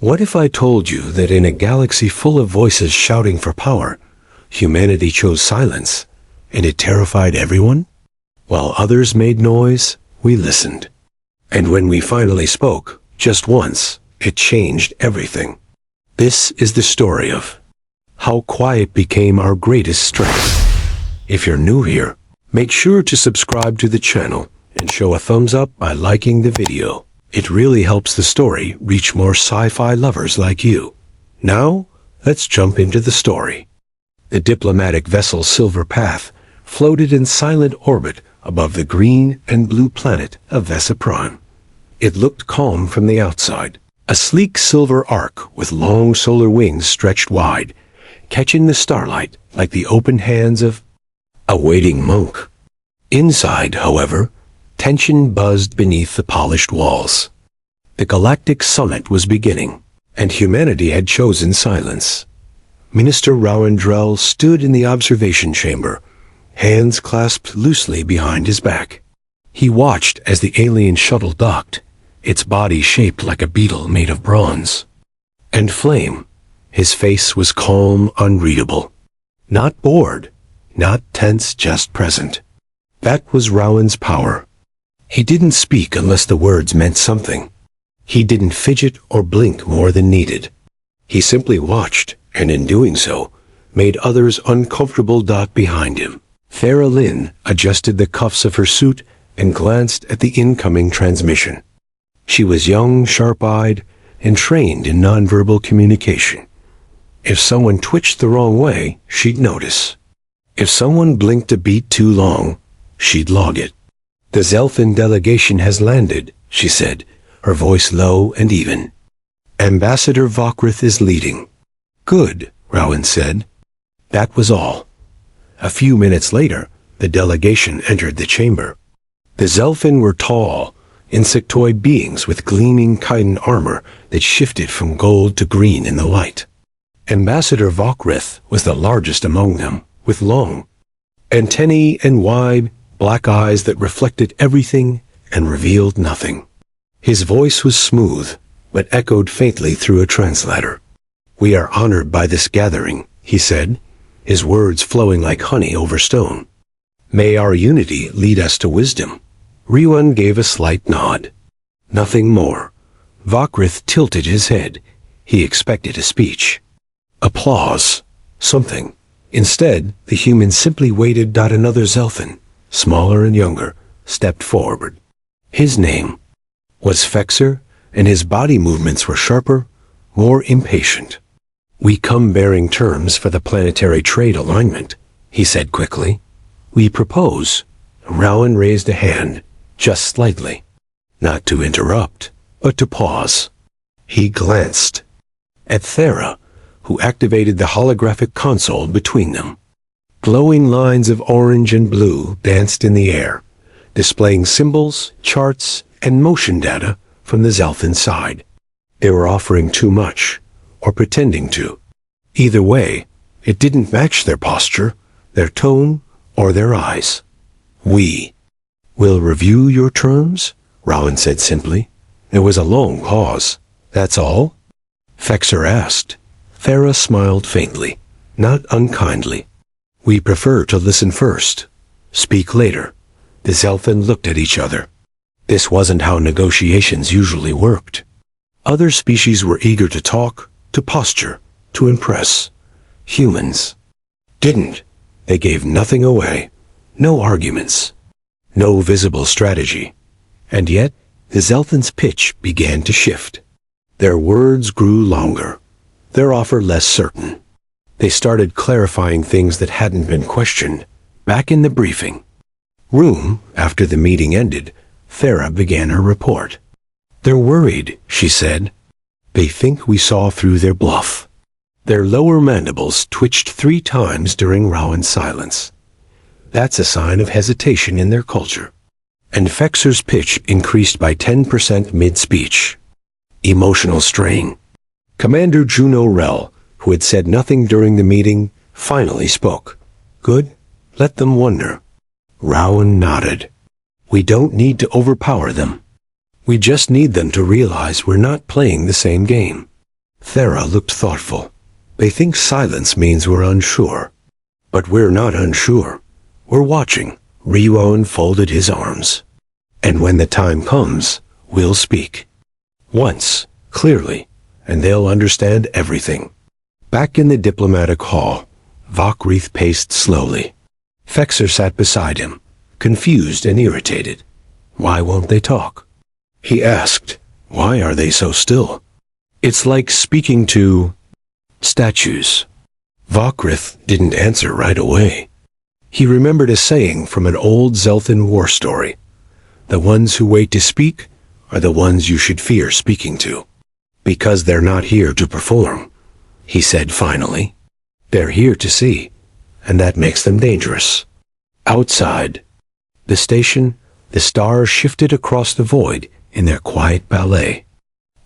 What if I told you that in a galaxy full of voices shouting for power, humanity chose silence, and it terrified everyone? While others made noise, we listened. And when we finally spoke, just once, it changed everything. This is the story of how quiet became our greatest strength. If you're new here, make sure to subscribe to the channel and show a thumbs up by liking the video. It really helps the story reach more sci-fi lovers like you. Now, let's jump into the story. The diplomatic vessel Silver Path floated in silent orbit above the green and blue planet of Vesa Prime. It looked calm from the outside, a sleek silver arc with long solar wings stretched wide, catching the starlight like the open hands of a waiting monk. Inside, however, tension buzzed beneath the polished walls. The galactic summit was beginning, and humanity had chosen silence. Minister Rowandrell stood in the observation chamber, hands clasped loosely behind his back. He watched as the alien shuttle docked, its body shaped like a beetle made of bronze. And Flame, his face was calm, unreadable. Not bored, not tense, just present. That was Rowan's power. He didn't speak unless the words meant something. He didn't fidget or blink more than needed. He simply watched, and in doing so, made others uncomfortable behind him. Thera Lynn adjusted the cuffs of her suit and glanced at the incoming transmission. She was young, sharp-eyed, and trained in nonverbal communication. If someone twitched the wrong way, she'd notice. If someone blinked a beat too long, she'd log it. "The Zelfin delegation has landed," she said, her voice low and even. "Ambassador Vokrith is leading." "Good," Rowan said. That was all. A few minutes later, the delegation entered the chamber. The Zelfin were tall, insectoid beings with gleaming chitin armor that shifted from gold to green in the light. Ambassador Vokrith was the largest among them, with long antennae and wide, black eyes that reflected everything and revealed nothing. His voice was smooth, but echoed faintly through a translator. "We are honored by this gathering," he said, his words flowing like honey over stone. "May our unity lead us to wisdom." Rowan gave a slight nod. Nothing more. Vokrith tilted his head. He expected a speech. Applause. Something. Instead, the human simply waited. Another Zelfin, smaller and younger, stepped forward. His name was Fexer, and his body movements were sharper, more impatient. "We come bearing terms for the planetary trade alignment," he said quickly. "We propose." Rowan raised a hand, just slightly. Not to interrupt, but to pause. He glanced at Thera, who activated the holographic console between them. Glowing lines of orange and blue danced in the air, displaying symbols, charts, and motion data from the Zelfin side. They were offering too much, or pretending to. Either way, it didn't match their posture, their tone, or their eyes. "We will review your terms," Rowan said simply. There was a long pause. "That's all?" Fexer asked. Thera smiled faintly, not unkindly. "We prefer to listen first. Speak later." The Zelfin looked at each other. This wasn't how negotiations usually worked. Other species were eager to talk, to posture, to impress. Humans didn't. They gave nothing away. No arguments. No visible strategy. And yet, the Zelfin's pitch began to shift. Their words grew longer, their offer less certain. They started clarifying things that hadn't been questioned. Back in the briefing room, after the meeting ended, Thera began her report. "They're worried," she said. "They think we saw through their bluff." Their lower mandibles twitched 3 times during Rowan's silence. That's a sign of hesitation in their culture. And Fexer's pitch increased by 10% mid-speech. Emotional strain. Commander Juno Rel, who had said nothing during the meeting, finally spoke. "Good. Let them wonder." Rowan nodded. "We don't need to overpower them. We just need them to realize we're not playing the same game." Thera looked thoughtful. They think silence means we're unsure. But we're not unsure. We're watching. Ryuan folded his arms. And when the time comes, we'll speak. Once, clearly, and they'll understand everything. Back in the diplomatic hall, Vokreath paced slowly. Fexer sat beside him, confused and irritated. Why won't they talk? He asked, why are they so still? It's like speaking to statues. Vokreath didn't answer right away. He remembered a saying from an old Zelthan war story. The ones who wait to speak are the ones you should fear speaking to. Because they're not here to perform, he said finally. They're here to see, and that makes them dangerous. Outside the station, the stars shifted across the void in their quiet ballet.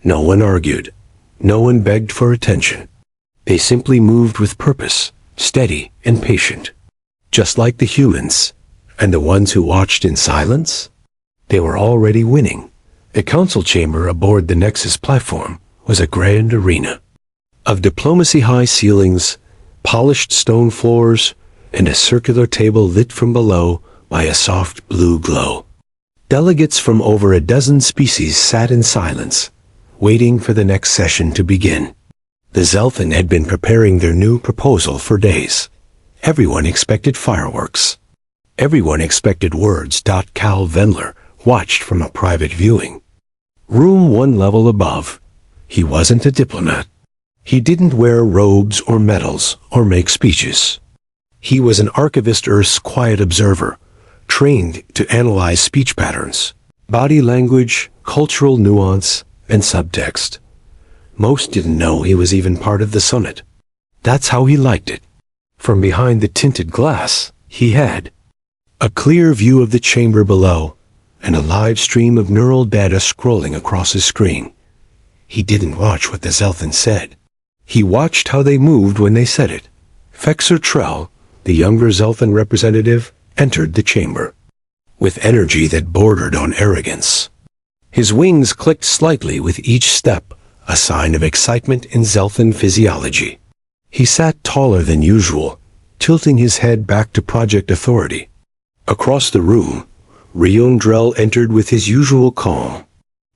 No one argued. No one begged for attention. They simply moved with purpose, steady and patient. Just like the humans, and the ones who watched in silence. They were already winning. The council chamber aboard the Nexus platform was a grand arena of diplomacy-high ceilings, polished stone floors, and a circular table lit from below by a soft blue glow. Delegates from over a dozen species sat in silence, waiting for the next session to begin. The Zelthan had been preparing their new proposal for days. Everyone expected fireworks. Everyone expected words. Cal Venler watched from a private viewing room one level above. He wasn't a diplomat. He didn't wear robes or medals or make speeches. He was an archivist, Earth's quiet observer, trained to analyze speech patterns, body language, cultural nuance, and subtext. Most didn't know he was even part of the summit. That's how he liked it. From behind the tinted glass, he had a clear view of the chamber below and a live stream of neural data scrolling across his screen. He didn't watch what the Zelthan said. He watched how they moved when they said it. Fexer Trell, the younger Zelthan representative, entered the chamber with energy that bordered on arrogance. His wings clicked slightly with each step, a sign of excitement in Zelthan physiology. He sat taller than usual, tilting his head back to Project Authority. Across the room, Ryuan Drell entered with his usual calm.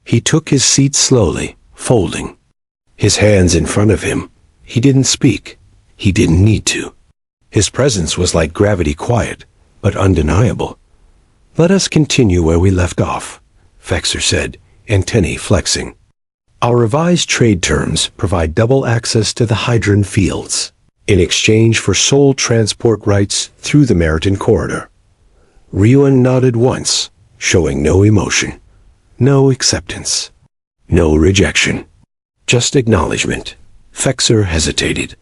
He took his seat slowly, folding his hands in front of him. He didn't speak. He didn't need to. His presence was like gravity, quiet, but undeniable. Let us continue where we left off, Fexer said, antennae flexing. Our revised trade terms provide double access to the Hydron fields in exchange for sole transport rights through the Meriton corridor. Ryuan nodded once, showing no emotion, no acceptance, no rejection, just acknowledgement. Fexer hesitated.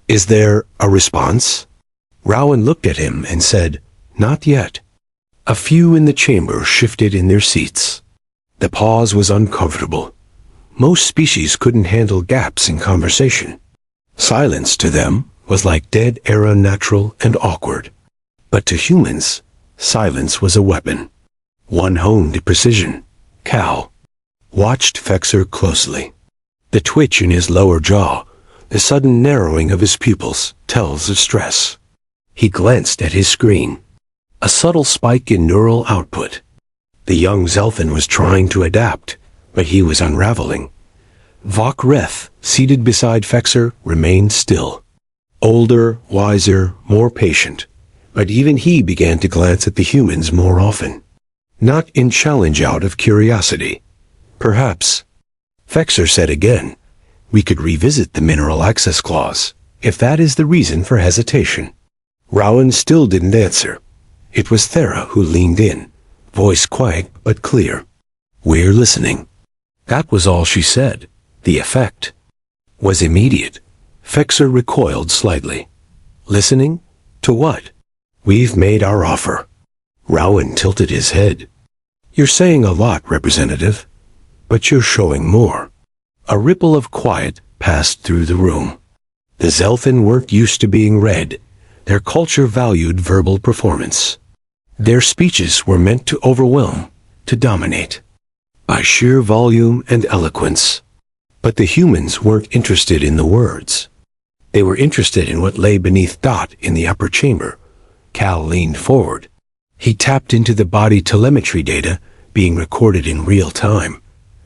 Is there a response? Rowan looked at him and said, not yet. A few in the chamber shifted in their seats. The pause was uncomfortable. Most species couldn't handle gaps in conversation. Silence to them was like dead air, unnatural and awkward. But to humans, silence was a weapon. One honed to precision. Cal watched Fexer closely. The twitch in his lower jaw, the sudden narrowing of his pupils, tells of stress. He glanced at his screen. A subtle spike in neural output. The young Zelthan was trying to adapt, but he was unraveling. Vokreath, seated beside Fexer, remained still. Older, wiser, more patient. But even he began to glance at the humans more often. Not in challenge, out of curiosity. Perhaps. Fexer said again, we could revisit the mineral access clause, if that is the reason for hesitation. Rowan still didn't answer. It was Thera who leaned in, voice quiet but clear. We're listening. That was all she said. The effect was immediate. Fexer recoiled slightly. Listening? To what? We've made our offer. Rowan tilted his head. You're saying a lot, Representative, but you're showing more. A ripple of quiet passed through the room. The Zelthan weren't used to being read. Their culture valued verbal performance. Their speeches were meant to overwhelm, to dominate. By sheer volume and eloquence. But the humans weren't interested in the words. They were interested in what lay beneath Dot in the upper chamber. Cal leaned forward. He tapped into the body telemetry data being recorded in real time.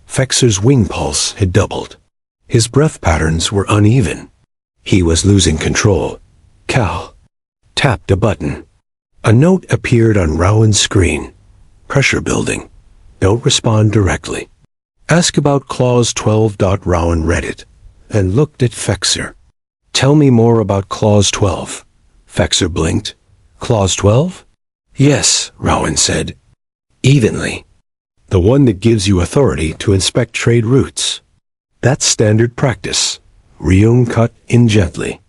Fexer's wing pulse had doubled. His breath patterns were uneven. He was losing control. Cal tapped a button. A note appeared on Rowan's screen. Pressure building. Don't respond directly. Ask about Clause 12. Rowan read it and looked at Fexer. Tell me more about Clause 12. Fexer blinked. Clause 12? Yes, Rowan said. Evenly. The one that gives you authority to inspect trade routes. That's standard practice. Ryung cut in gently.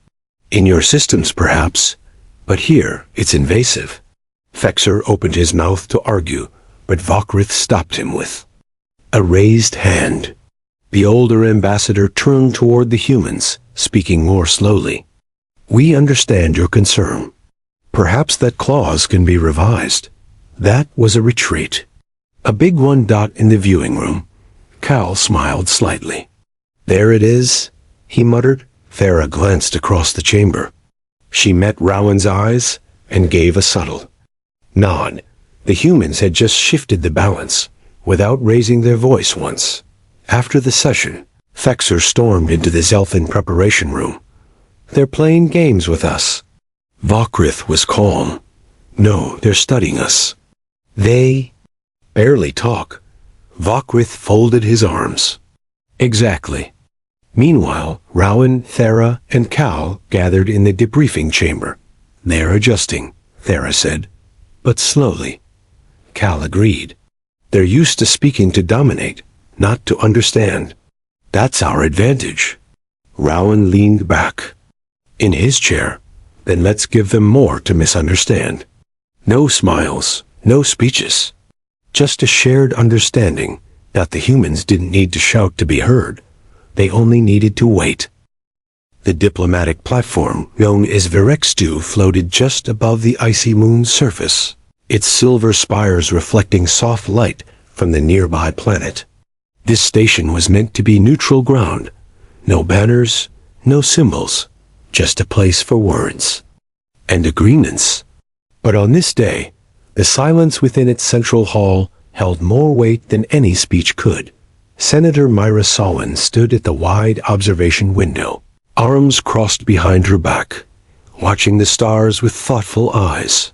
In your systems, perhaps, but here it's invasive. Fexer opened his mouth to argue, but Vokrith stopped him with a raised hand. The older ambassador turned toward the humans, speaking more slowly. We understand your concern. Perhaps that clause can be revised. That was a retreat. A big one. In the viewing room. Cal smiled slightly. There it is, he muttered. Thera glanced across the chamber. She met Rowan's eyes and gave a subtle nod. The humans had just shifted the balance, without raising their voice once. After the session, Fexer stormed into the Zelfin preparation room. They're playing games with us. Vokrith was calm. No, they're studying us. They barely talk. Vokrith folded his arms. Exactly. Meanwhile, Rowan, Thera, and Cal gathered in the debriefing chamber. They're adjusting, Thera said. But slowly. Cal agreed. They're used to speaking to dominate, not to understand. That's our advantage. Rowan leaned back in his chair. Then let's give them more to misunderstand. No smiles, no speeches. Just a shared understanding that the humans didn't need to shout to be heard. They only needed to wait. The diplomatic platform, known as Virextu, floated just above the icy moon's surface, its silver spires reflecting soft light from the nearby planet. This station was meant to be neutral ground. No banners, no symbols, just a place for words and agreements. But on this day, the silence within its central hall held more weight than any speech could. Senator Myra Sawin stood at the wide observation window, arms crossed behind her back, watching the stars with thoughtful eyes.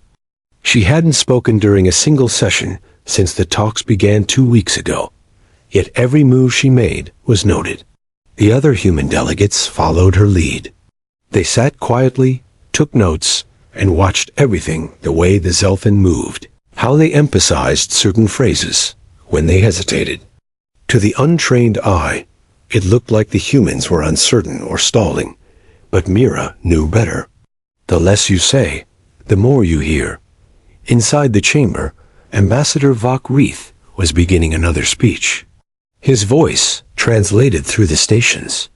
She hadn't spoken during a single session since the talks began 2 weeks ago, yet every move she made was noted. The other human delegates followed her lead. They sat quietly, took notes, and watched everything the way the Zelfin moved, how they emphasized certain phrases when they hesitated. To the untrained eye, it looked like the humans were uncertain or stalling, but Mira knew better. The less you say, the more you hear. Inside the chamber, Ambassador Vokrith was beginning another speech. His voice translated through the stations.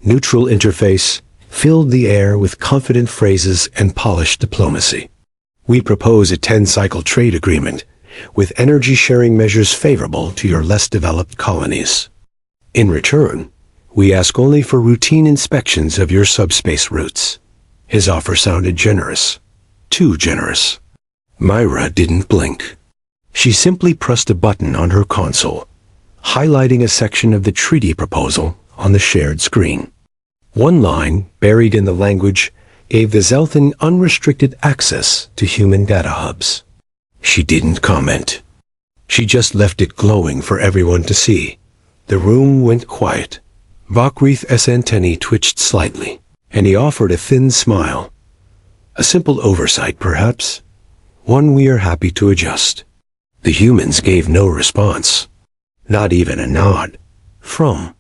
Neutral interface filled the air with confident phrases and polished diplomacy. We propose a 10-cycle trade agreement with energy-sharing measures favorable to your less developed colonies. In return, we ask only for routine inspections of your subspace routes. His offer sounded generous. Too generous. Myra didn't blink. She simply pressed a button on her console, highlighting a section of the treaty proposal on the shared screen. One line, buried in the language, gave the Zelfin unrestricted access to human data hubs. She didn't comment. She just left it glowing for everyone to see. The room went quiet. Vokrith's antennae twitched slightly, and he offered a thin smile. A simple oversight, perhaps. One we are happy to adjust. The humans gave no response. Not even a nod. From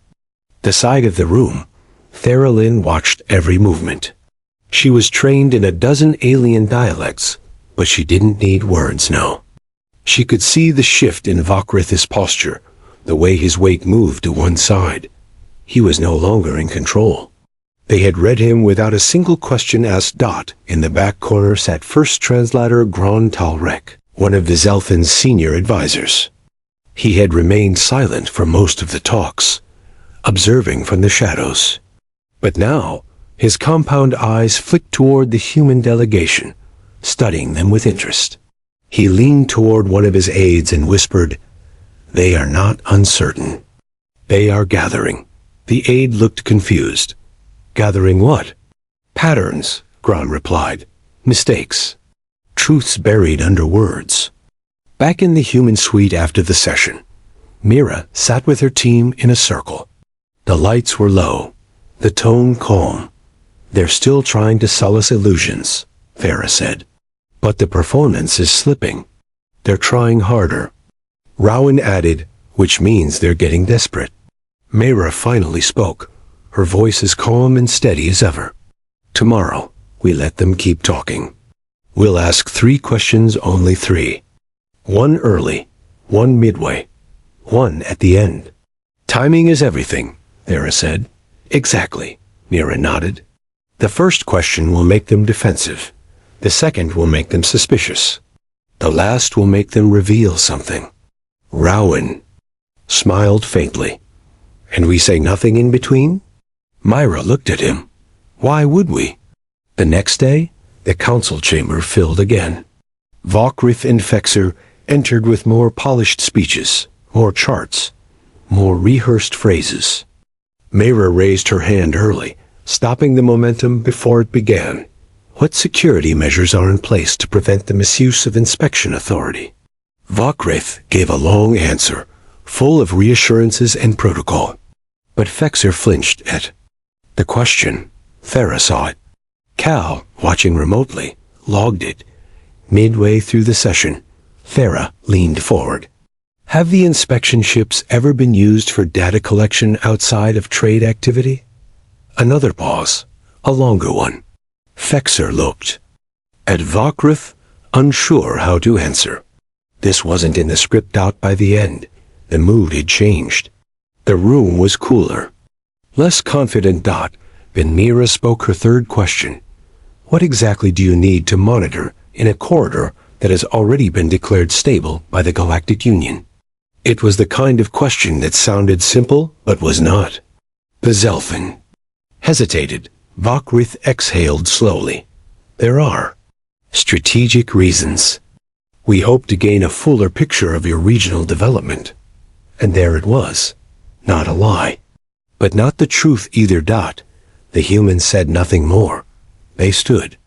the side of the room, Thera Lynn watched every movement. She was trained in a dozen alien dialects, but she didn't need words, no. She could see the shift in Vokrith's posture, the way his weight moved to one side. He was no longer in control. They had read him without a single question asked. In the back corner sat First Translator Gron Talrek, one of the Zelfin's senior advisors. He had remained silent for most of the talks, observing from the shadows. But now, his compound eyes flicked toward the human delegation, studying them with interest. He leaned toward one of his aides and whispered, "They are not uncertain. They are gathering." The aide looked confused. "Gathering what?" "Patterns," Gron replied. "Mistakes. Truths buried under words." Back in the human suite after the session, Mira sat with her team in a circle. The lights were low, the tone calm. "They're still trying to sell us illusions," Farah said. "But the performance is slipping. They're trying harder." Rowan added, "Which means they're getting desperate." Mira finally spoke, her voice as calm and steady as ever. "Tomorrow, we let them keep talking. We'll ask 3 questions, only 3. 1 early, 1 midway, 1 at the end." "Timing is everything," Farah said. "Exactly," Mira nodded. "The first question will make them defensive. The second will make them suspicious. The last will make them reveal something." Rowan smiled faintly. "And we say nothing in between?" Myra looked at him. "Why would we?" The next day, the council chamber filled again. Vokrith and Fexer entered with more polished speeches, more charts, more rehearsed phrases. Myra raised her hand early, stopping the momentum before it began. "What security measures are in place to prevent the misuse of inspection authority?" Vokrith gave a long answer, full of reassurances and protocol. But Fexer flinched at the question. Farah saw it. Cal, watching remotely, logged it. Midway through the session, Farah leaned forward. "Have the inspection ships ever been used for data collection outside of trade activity?" Another pause, a longer one. Fexer looked at Vokrith, unsure how to answer. This wasn't in the script out by the end. The mood had changed. The room was cooler. Less confident. Then Mira spoke her third question. "What exactly do you need to monitor in a corridor that has already been declared stable by the Galactic Union?" It was the kind of question that sounded simple, but was not. The Zelfin hesitated. Vokrith exhaled slowly. "There are strategic reasons. We hope to gain a fuller picture of your regional development." And there it was. Not a lie. But not the truth either. The humans said nothing more. They stood.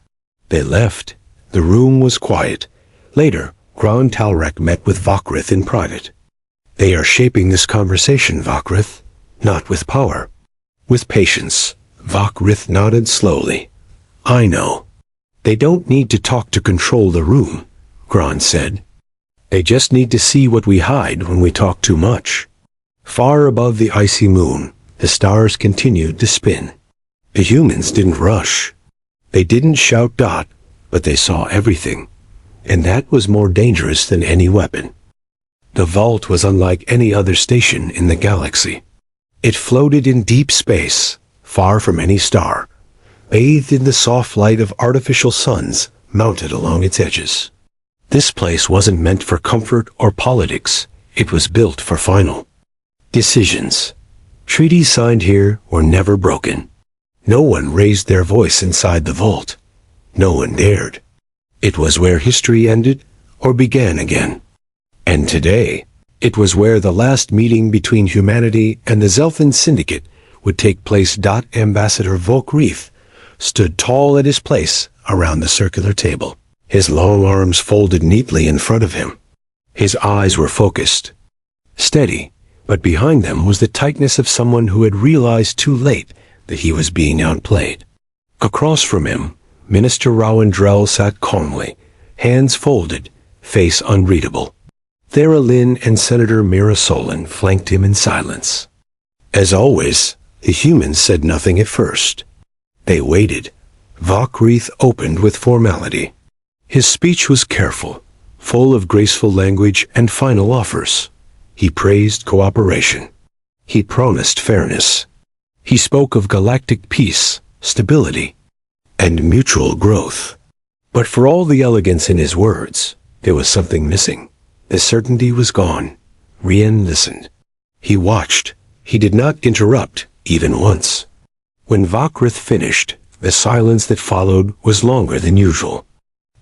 They left. The room was quiet. Later, Gron Talrek met with Vokrith in private. "They are shaping this conversation, Vokrith. Not with power. With patience." Vokrith nodded slowly. "I know. They don't need to talk to control the room," Gron said. "They just need to see what we hide when we talk too much." Far above the icy moon, the stars continued to spin. The humans didn't rush. They didn't shout. But they saw everything. And that was more dangerous than any weapon. The vault was unlike any other station in the galaxy. It floated in deep space, far from any star, bathed in the soft light of artificial suns mounted along its edges. This place wasn't meant for comfort or politics. It was built for final decisions. Treaties signed here were never broken. No one raised their voice inside the vault. No one dared. It was where history ended or began again. And today, it was where the last meeting between humanity and the Zelfin Syndicate would take place. Ambassador Vokrith stood tall at his place around the circular table, his long arms folded neatly in front of him. His eyes were focused, steady, but behind them was the tightness of someone who had realized too late that he was being outplayed. Across from him, Minister Rowan Drell sat calmly, hands folded, face unreadable. Thera Lynn and Senator Mira Solon flanked him in silence. As always, the humans said nothing at first. They waited. Vokrith opened with formality. His speech was careful, full of graceful language and final offers. He praised cooperation. He promised fairness. He spoke of galactic peace, stability, and mutual growth. But for all the elegance in his words, there was something missing. The certainty was gone. Rien listened. He watched, He did not interrupt, even once. When Vakrith finished, the silence that followed was longer than usual.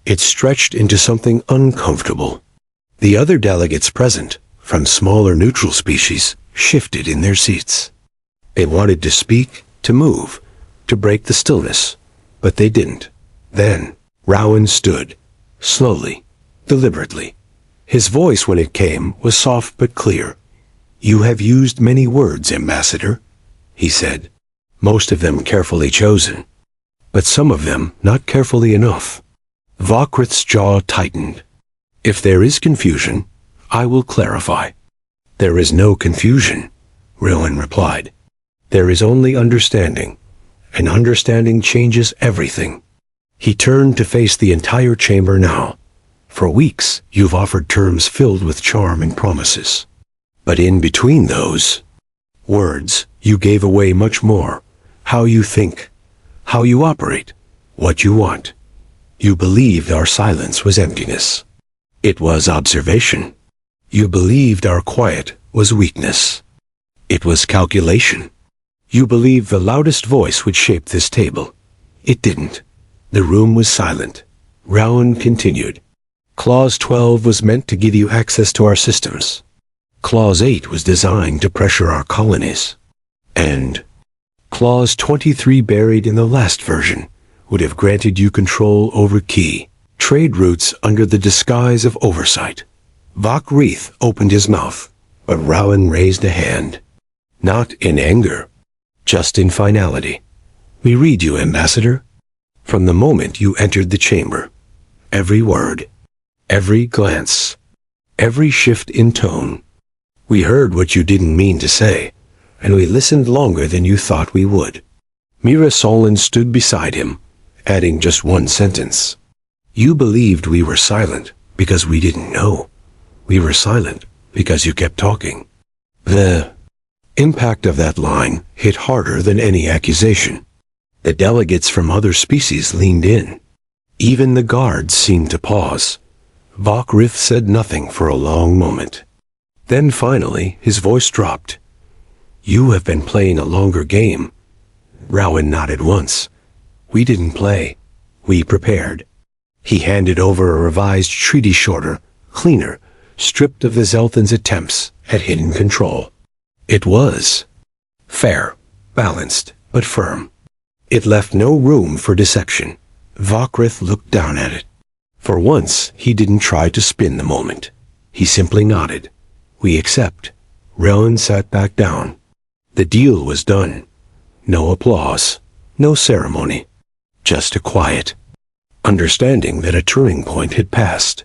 It stretched into something uncomfortable. The other delegates present, from smaller neutral species, shifted in their seats. They wanted to speak, to move, to break the stillness, but they didn't. Then, Rowan stood, slowly, deliberately. His voice, when it came, was soft but clear. "You have used many words, Ambassador," he said, most of them carefully chosen, but some of them not carefully enough. Vakrith's jaw tightened. "If there is confusion, I will clarify." "There is no confusion," Rowan replied. "There is only understanding, and understanding changes everything." He turned to face the entire chamber now. "For weeks, you've offered terms filled with charm and promises. But in between those words, you gave away much more. How you think, how you operate, what you want. You believed our silence was emptiness. It was observation. You believed our quiet was weakness. It was calculation. You believed the loudest voice would shape this table. It didn't. The room was silent. Rowan continued. Clause 12 was meant to give you access to our systems. Clause 8 was designed to pressure our colonies. And Clause 23, buried in the last version, would have granted you control over key trade routes under the disguise of oversight. Vakrith opened his mouth, but Rowan raised a hand. Not in anger, just in finality. We read you, Ambassador. From the moment you entered the chamber, every word, every glance, every shift in tone, we heard what you didn't mean to say, and we listened longer than you thought we would. Mira Solon stood beside him, adding just one sentence. You believed we were silent because we didn't know. We were silent because you kept talking. The impact of that line hit harder than any accusation. The delegates from other species leaned in. Even the guards seemed to pause. Vakrith said nothing for a long moment. Then finally his voice dropped. You have been playing a longer game. Rowan nodded once. We didn't play. We prepared. He handed over a revised treaty, shorter, cleaner, stripped of the Zelthan's attempts at hidden control. It was fair, balanced, but firm. It left no room for deception. Vakrith looked down at it. For once, he didn't try to spin the moment. He simply nodded. We accept. Rowan sat back down. The deal was done. No applause, no ceremony, just a quiet understanding that a turning point had passed.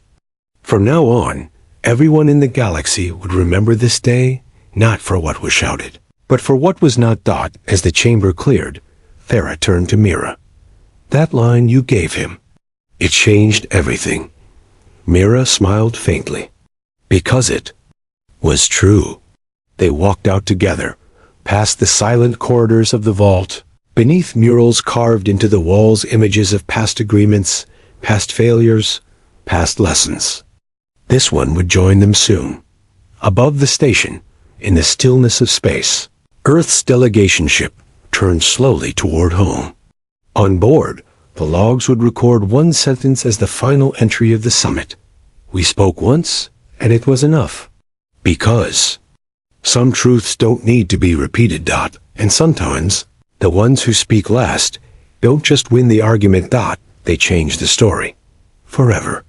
From now on, everyone in the galaxy would remember this day, not for what was shouted, but for what was not thought. As the chamber cleared, Thera turned to Mira. That line you gave him, it changed everything. Mira smiled faintly. Because it was true. They walked out together, past the silent corridors of the vault. Beneath murals carved into the walls, images of past agreements, past failures, past lessons. This one would join them soon. Above the station, in the stillness of space, Earth's delegation ship turned slowly toward home. On board, the logs would record one sentence as the final entry of the summit. We spoke once, and it was enough. Because some truths don't need to be repeated, and sometimes the ones who speak last don't just win the argument, they change the story forever.